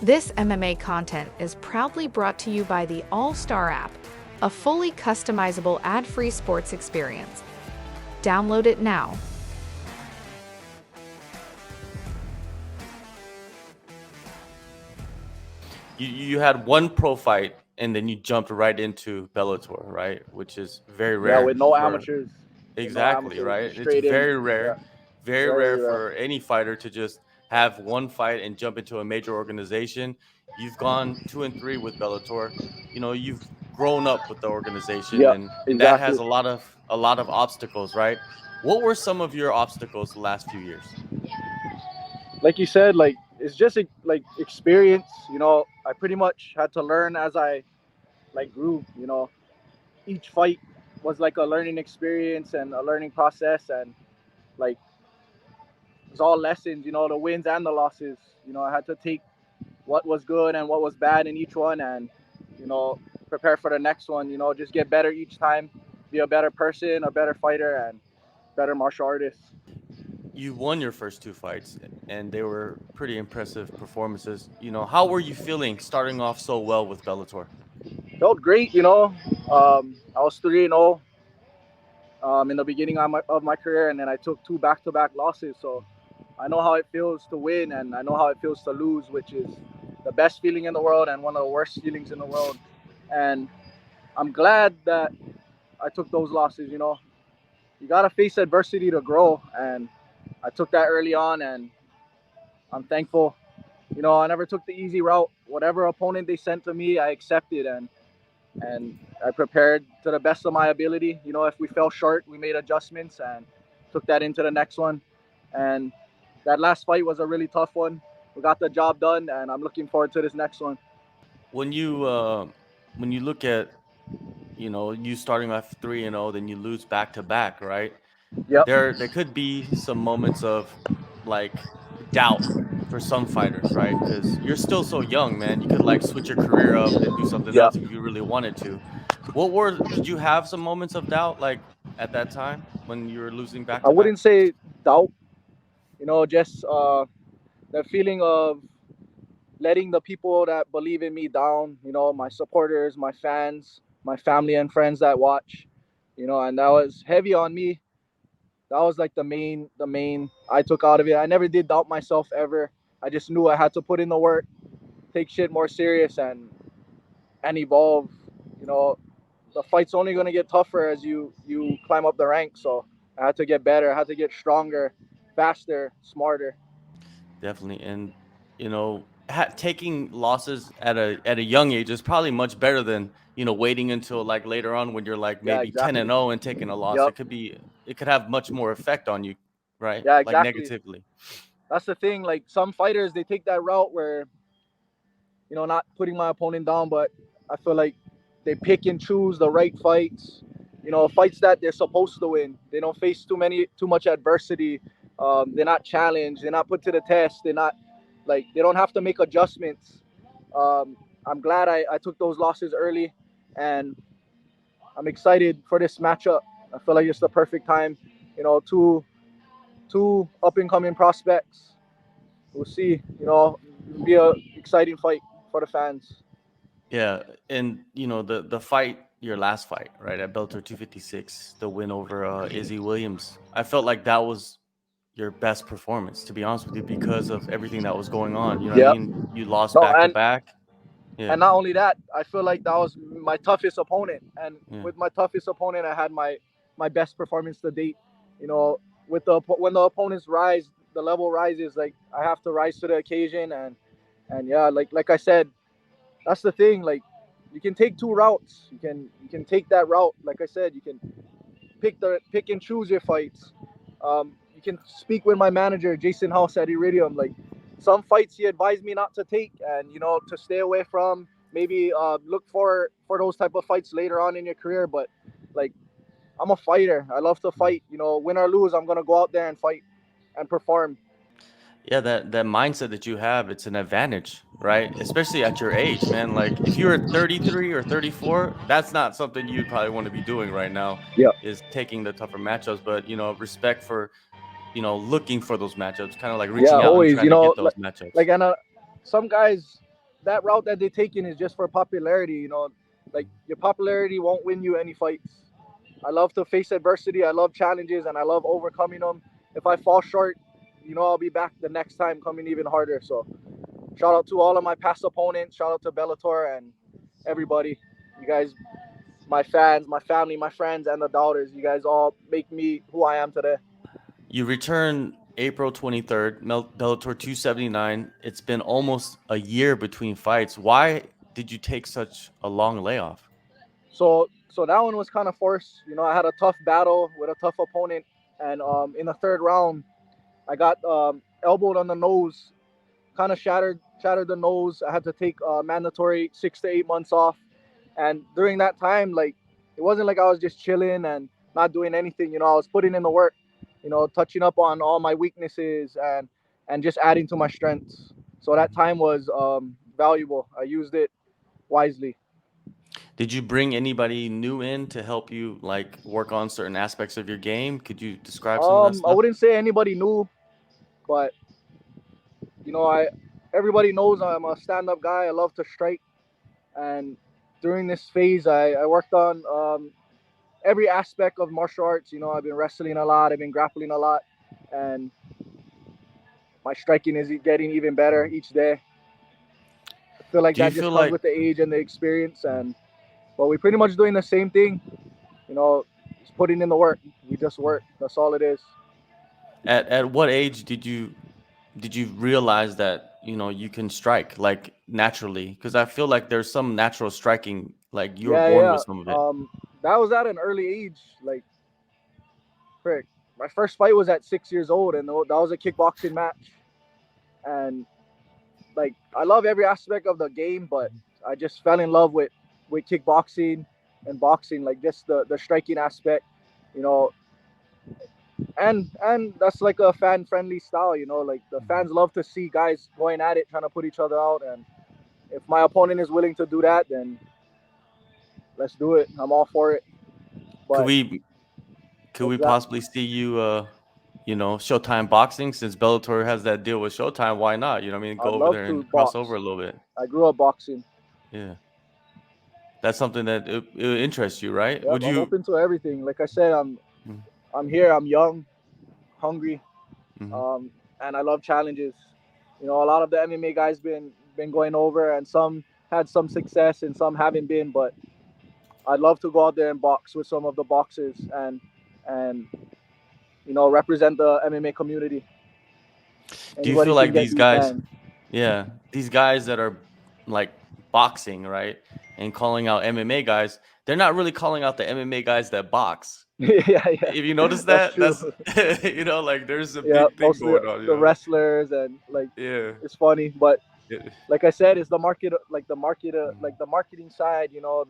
This MMA content is proudly brought to you by the AllStar app, a fully customizable ad-free sports experience. Download it now. You had one pro fight and then you jumped right into Bellator, right? Which is very Yeah, rare with no for amateurs. exactly, right? Just It's straight in. very Yeah, rare, very rare very rare. for any fighter to just have one fight and jump into a major organization. You've gone 2-3 with Bellator. You've grown up with the organization, Yeah, and that has exactly. a lot of obstacles, right? What were some of your obstacles the last few years? Like you said, like it's just like experience. I pretty much had to learn as I grew. Each fight was like a learning experience and a learning process, and like it's all lessons. The wins and the losses. I had to take what was good and what was bad in each one, and prepare for the next one. Just get better each time, be a better person, a better fighter, and better martial artist. You won your first two fights, and they were pretty impressive performances. How were you feeling starting off so well with Bellator? Felt great. I was 3-0 in the beginning of my career, and then I took two back-to-back losses. So I know how it feels to win, and I know how it feels to lose, which is the best feeling in the world and one of the worst feelings in the world. And I'm glad that I took those losses. You gotta face adversity to grow, and I took that early on, and I'm thankful. I never took the easy route. Whatever opponent they sent to me, I accepted, and I prepared to the best of my ability. If we fell short, we made adjustments and took that into the next one. And that last fight was a really tough one. We got the job done, and I'm looking forward to this next one. When you look at you starting off 3-0, then you lose back to back, right? Yep. There could be some moments of like doubt for some fighters, right? Because you're still so young, man. You could like switch your career up and do something Yep. else if you really wanted to. Did you have some moments of doubt like at that time when you were losing back I to back? wouldn't say doubt. Just the feeling of letting the people that believe in me down. My supporters, my fans, my family and friends that watch. And that was heavy on me. That was like the main I took out of it. I never did doubt myself ever. I just knew I had to put in the work, take shit more serious, and evolve. You know, the fight's only gonna get tougher as you climb up the ranks. So I had to get better. I had to get stronger, faster, smarter. Definitely, and taking losses at a young age is probably much better than waiting until like later on when you're like Yeah, maybe 10 and exactly. 0 and taking a loss. Yep. It could have much more effect on you, right? Yeah, Like exactly. negatively. That's the thing. Like some fighters, they take that route where not putting my opponent down, but I feel like they pick and choose the right fights. Fights that they're supposed to win. They don't face too much adversity. They're not challenged. They're not put to the test. They're not they don't have to make adjustments. I'm glad I took those losses early, and I'm excited for this matchup. I feel like it's the perfect time. Two up and coming prospects. We'll see. It'll be a exciting fight for the fans. Yeah, and the fight, your last fight, right, at Bellator 256, the win over Izzy Williams. I felt like that was your best performance, to be honest with you, because of everything that was going on. You know what I Yeah. mean? You lost No, back to and back. Yeah, and not only that, I feel like that was my toughest opponent, and yeah. with my toughest opponent, I had my best performance to date. You know, when the opponents rise, the level rises. Like I have to rise to the occasion, and yeah, like I said, that's the thing. Like you can take two routes. You can take that route. Like I said, you can pick and choose your fights. You can speak with my manager Jason House at Iridium. Like some fights he advised me not to take, and to stay away from. Maybe look for those type of fights later on in your career. But like I'm a fighter. I love to fight. Win or lose, I'm gonna go out there and fight and perform. Yeah, that mindset that you have, it's an advantage, right? Especially at your age, man. Like if you're 33 or 34, that's not something you'd probably want to be doing right now, Yeah. is taking the tougher matchups. But respect for looking for those matchups, kind of like Yeah. reaching out and Always. trying to get those matchups. Like and some guys. that route that they're taking is just for popularity. You know, like your popularity won't win you any fights. I love to face adversity. I love challenges, and I love overcoming them. If I fall short, you know, I'll be back the next time coming even harder. So shout out to all of my past opponents. Shout out to Bellator and everybody. You guys, my fans, my family, my friends, and the doubters. You guys all make me who I am today. You return April 23rd, Bellator 279. It's been almost a year between fights. Why did you take such a long layoff? So that one was kind of forced. You know, I had a tough battle with a tough opponent, and in the third round, I got elbowed on the nose, kind of shattered the nose. I had to take mandatory 6 to 8 months off, and during that time, like it wasn't like I was just chilling and not doing anything. You know, I was putting in the work. You know, touching up on all my weaknesses and just adding to my strengths. So that time was valuable. I used it wisely. Did you bring anybody new in to help you like work on certain aspects of your game? Could you describe some of that I stuff? wouldn't say anybody new, but you know, everybody knows I'm a stand-up guy. I love to strike, and during this phase, I worked on every aspect of martial arts. You know, I've been wrestling a lot, I've been grappling a lot, and my striking is getting even better each day. I feel like Do you that just feel comes like with the age and the experience, and but we're pretty much doing the same thing. You know, just putting in the work. We just work. That's all it is. at what age did you realize that you can strike like naturally? Because I feel like there's some natural striking, like you were Yeah, born yeah. with some of it. That was at an early age. Like, frick. My first fight was at 6 years old, and that was a kickboxing match. And like, I love every aspect of the game, but I just fell in love with kickboxing and boxing, like just the striking aspect, you know. And that's like a fan friendly style, you know. Like the fans love to see guys going at it, trying to put each other out. And if my opponent is willing to do that, then let's do it. I'm all for it. Could But we could we exact, possibly see you Showtime boxing, since Bellator has that deal with Showtime? Why not? You know what I mean? Go I'd over love there to and cross over box. a little bit. I grew up boxing. Yeah. That's something that it interests you, right? Yep, Would I'm you? open to everything. Like I said, Mhm, I'm here. I'm young, hungry, mhm. um, and I love challenges. You know, a lot of the MMA guys been going over, and some had some success, and some haven't been. But I'd love to go out there and box with some of the boxers and you know, represent the MMA community. Do you feel Anybody can like get these beat, guys, man. yeah, these guys that are like boxing, right, and calling out MMA guys, they're not really calling out the MMA guys that box. Yeah, yeah, If you notice that's that, true. that's like there's a Yeah, big thing mostly going on, the wrestlers and like Yeah. it's funny, but Yeah. like I said, it's the market, like Mhm. the marketing side. You know,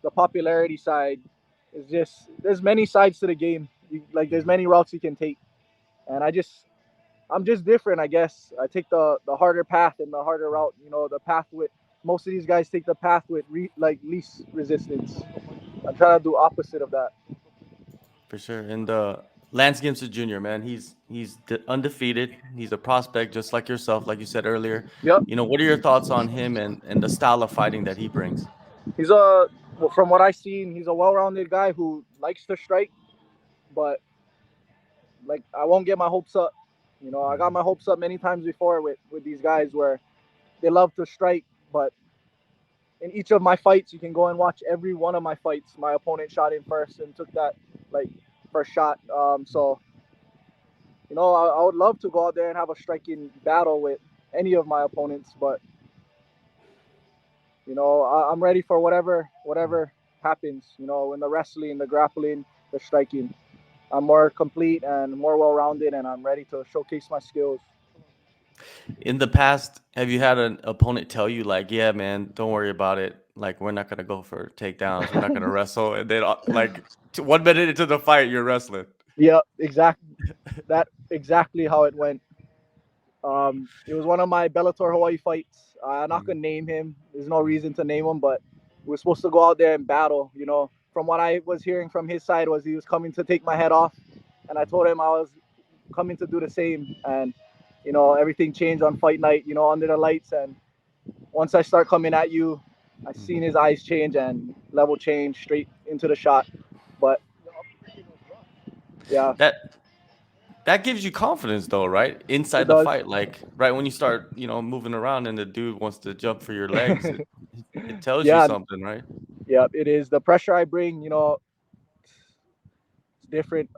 the popularity side. It's just there's many sides to the game. Like there's many routes you can take, and I'm just different, I guess. I take the harder path and the harder route. You know, the path with most of these guys take the path with like least resistance. I'm trying to do opposite of that. For sure. And Lance Gibson Jr., man, he's undefeated. He's a prospect just like yourself, like you said earlier. Yep, What are your thoughts on him and the style of fighting that he brings? he's a well, from what I've seen, he's a well-rounded guy who likes to strike, but like I won't get my hopes up. You know, I got my hopes up many times before with these guys where they love to strike, but in each of my fights, you can go and watch every one of my fights. My opponent shot in first and took that like first shot. So you know, I would love to go out there and have a striking battle with any of my opponents, but you know, I'm ready for whatever happens. You know, in the wrestling, the grappling, the striking, I'm more complete and more well-rounded, and I'm ready to showcase my skills. In the past, have you had an opponent tell you like, "Yeah, man, don't worry about it. Like, we're not gonna go for takedowns. We're not gonna wrestle," and then like 1 minute into the fight, you're wrestling. Yeah, exactly how it went. It was one of my Bellator Hawaii fights. I'm not gonna name him. There's no reason to name him, but we're supposed to go out there and battle. You know, from what I was hearing from his side was he was coming to take my head off, and I told him I was coming to do the same. And you know, everything changed on fight night. You know, under the lights, and once I start coming at you, I seen his eyes change and level change straight into the shot. But yeah, That gives you confidence though, right? Inside it the does. fight, like right when you start, moving around and the dude wants to jump for your legs, it tells you Yeah, something, right? yeah, it is. The pressure I bring, it's different.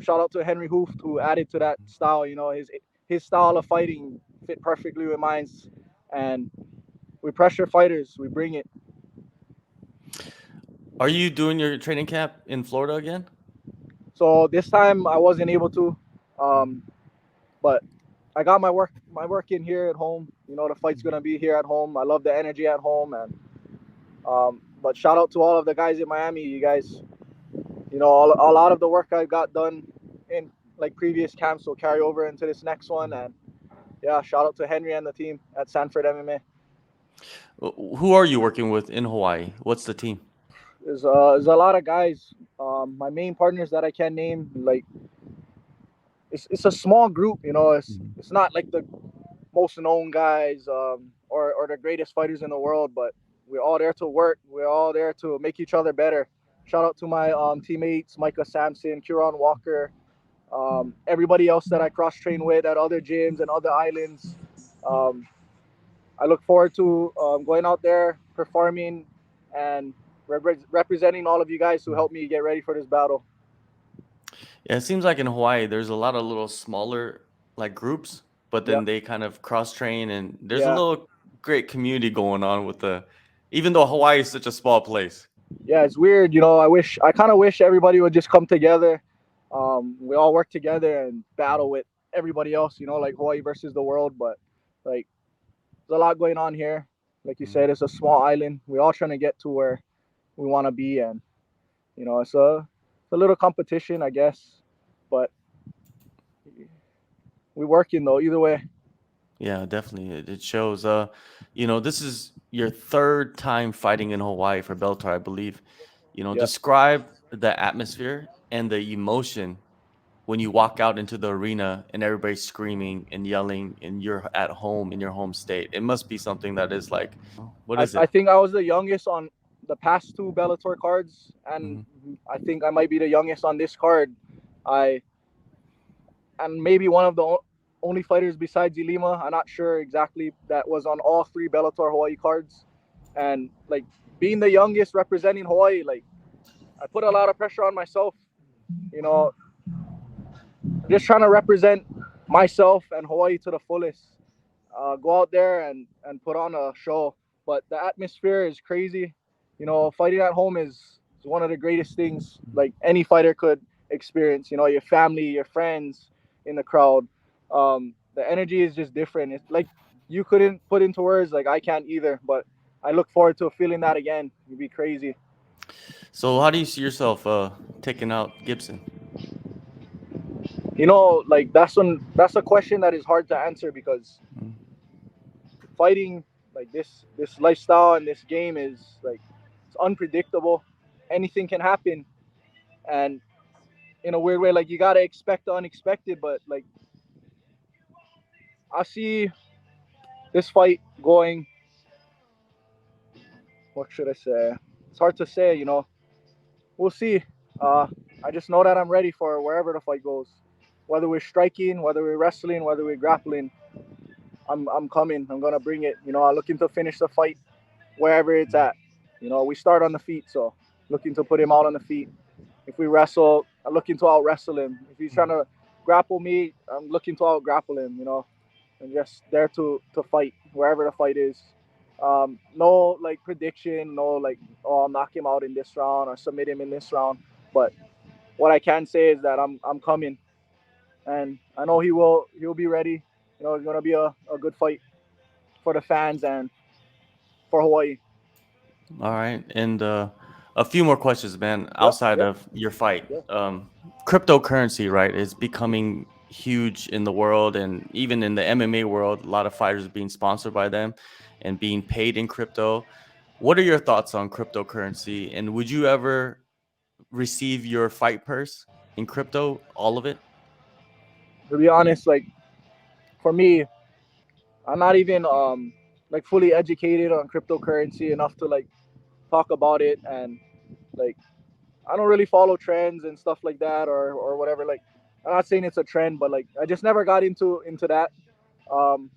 Shout out to Henry Hooft who added to that style. His style of fighting fit perfectly with mine, and we pressure fighters. We bring it. Are you doing your training camp in Florida again? So this time I wasn't able to, but I got my work in here at home. The fight's gonna be here at home. I love the energy at home, and but shout out to all of the guys in Miami. You guys, a lot of the work I got done in like previous camps will carry over into this next one. And yeah, shout out to Henry and the team at Sanford MMA. Who are you working with in Hawaii? What's the team? There's a lot of guys. My main partners that I can name, like it's a small group. It's not like the most known guys or the greatest fighters in the world, but we're all there to work. We're all there to make each other better. Shout out to my teammates, Micah Sampson, Kieran Walker, everybody else that I cross train with at other gyms and other islands. Um, I look forward to going out there, performing, and representing all of you guys who helped me get ready for this battle. Yeah, it seems like in Hawaii there's a lot of little smaller like groups, but Yeah, then they kind of cross train and there's a yeah, little great community going on with even though Hawaii is such a small place. yeah. It's weird, I kind of wish everybody would just come together. We all work together and battle with everybody else. Like Hawaii versus the world. But like, there's a lot going on here. Like you said, it's a small island. We're all trying to get to where we want to be, and it's a little competition, I guess. But we working though either way. Yeah, definitely. It shows. This is your third time fighting in Hawaii for Bellator, I believe. Yep. Describe the atmosphere and the emotion when you walk out into the arena and everybody's screaming and yelling and you're at home in your home state. It must be something that is like, what is I it? think I was the youngest on the past two Bellator cards, and Mhm. I think I might be the youngest on this card. I and maybe one of the only fighters besides Ilima. I'm not sure exactly, that was on all three Bellator Hawaii cards, and like being the youngest representing Hawaii, like I put a lot of pressure on myself. You know, just trying to represent myself and Hawaii to the fullest. Go out there and put on a show. But the atmosphere is crazy. Fighting at home is one of the greatest things like any fighter could experience. Your family, your friends in the crowd. The energy is just different. It's like you couldn't put into words. Like I can't either. But I look forward to feeling that again. It'd be crazy. So how do you see yourself taking out Gibson? Like that's a question that is hard to answer because Mm. fighting like this lifestyle and this game is like it's unpredictable. Anything can happen, and in a weird way, like you gotta expect the unexpected. But like I see this fight going. What should I say? It's hard to say. We'll see. Uh, I just know that I'm ready for wherever the fight goes. Whether we're striking, whether we're wrestling, whether we're grappling, I'm coming. I'm gonna bring it. I'm looking to finish the fight wherever it's at. We start on the feet, so looking to put him out on the feet. If we wrestle, I'm looking to out wrestle him. If he's trying to grapple me, I'm looking to out grapple him. And just there to fight wherever the fight is. No like prediction, no like I'll knock him out in this round or submit him in this round. But what I can say is that I'm coming, and I know he'll be ready. It's gonna be a good fight for the fans and for Hawaii. All right. And a few more questions, man, Yep, outside yep, of your fight. yep. Cryptocurrency, right, is becoming huge in the world and even in the MMA world. A lot of fighters are being sponsored by them and being paid in crypto. What are your thoughts on cryptocurrency? And would you ever receive your fight purse in crypto, all of it? To be honest, like for me, I'm not even like fully educated on cryptocurrency enough to like talk about it. And like I don't really follow trends and stuff like that or whatever. Like I'm not saying it's a trend, but like I just never got into that. Um,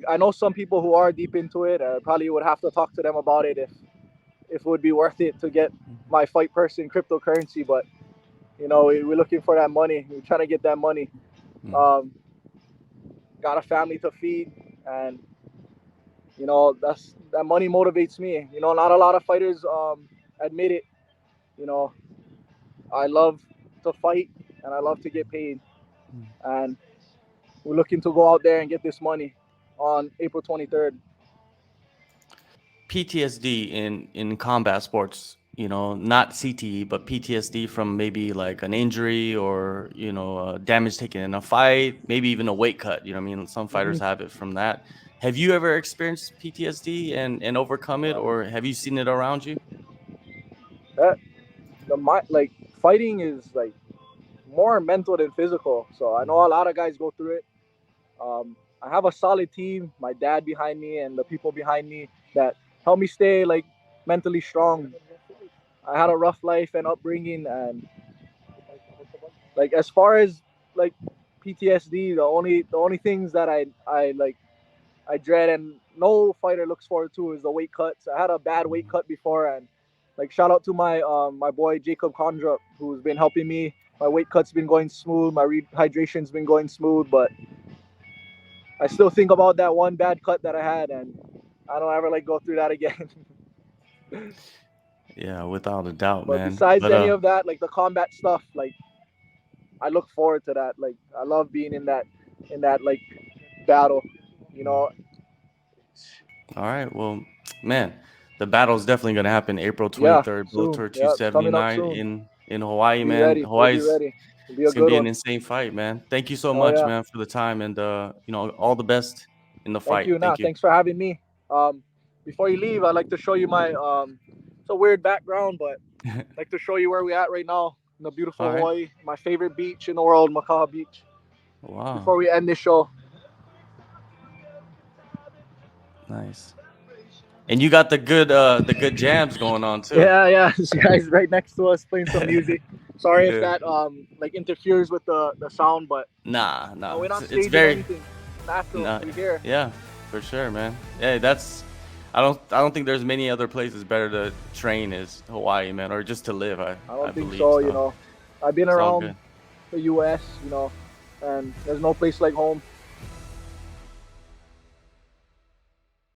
I know some people who are deep into it. I probably would have to talk to them about it if it would be worth it to get my fight purse in cryptocurrency. But you know, we're looking for that money. We're trying to get that money. Um, got a family to feed, and you know that money motivates me. You know, not a lot of fighters admit it. You know, I love to fight and I love to get paid, and we're looking to go out there and get this money on April 23rd. PTSD in combat sports, you know, not CTE, but PTSD from maybe like an injury or, you know, damage taken in a fight, maybe even a weight cut. You know what I mean? Some fighters have it from that. Have you ever experienced PTSD and overcome it, or have you seen it around you? That like fighting is like more mental than physical. So I know a lot of guys go through it. I have a solid team, my dad behind me and the people behind me that help me stay like mentally strong. I had a rough life and upbringing, and like as far as like PTSD, the only things that I dread and no fighter looks forward to is the weight cuts. I had a bad weight cut before, and like shout out to my boy Jacob Condrup, who's been helping me. My weight cut's been going smooth, my rehydration's been going smooth, but I still think about that one bad cut that I had, and I don't ever like go through that again. Yeah, without a doubt, But man. besides But any of that, like the combat stuff, like I look forward to that. Like I love being in that like battle, you know. all right, well, man, the battle is definitely gonna happen April Yeah, 23rd, soon. Bellator Yeah, it's coming up 279 soon. in Hawaii, Be man. ready. We'll be Hawaii's ready. It'll be a It's gonna good be an one. insane fight, man. Thank you so Oh much, yeah. man, for the time and you know, all the best in the Thank fight. you. Nah, Thank you. thanks for having me. Before you leave, I'd like to show you my it's a weird background, but I'd like to show you where we at right now in the beautiful All right. Hawaii, my favorite beach in the world, Makaha Beach. Wow. Before we end this show. Nice. And you got the good jams going on too. Yeah. This guy's right next to us playing some music. Sorry if Yeah. that like interferes with the sound, but Nah. we're not It's staging very anything. Natural. nah, We're here. yeah, for sure, man. Yeah, that's I don't think there's many other places better to train as Hawaii, man, or just to live, I I don't think believe. so. So You know, I've been it's all around good. the U.S. You know, and there's no place like home.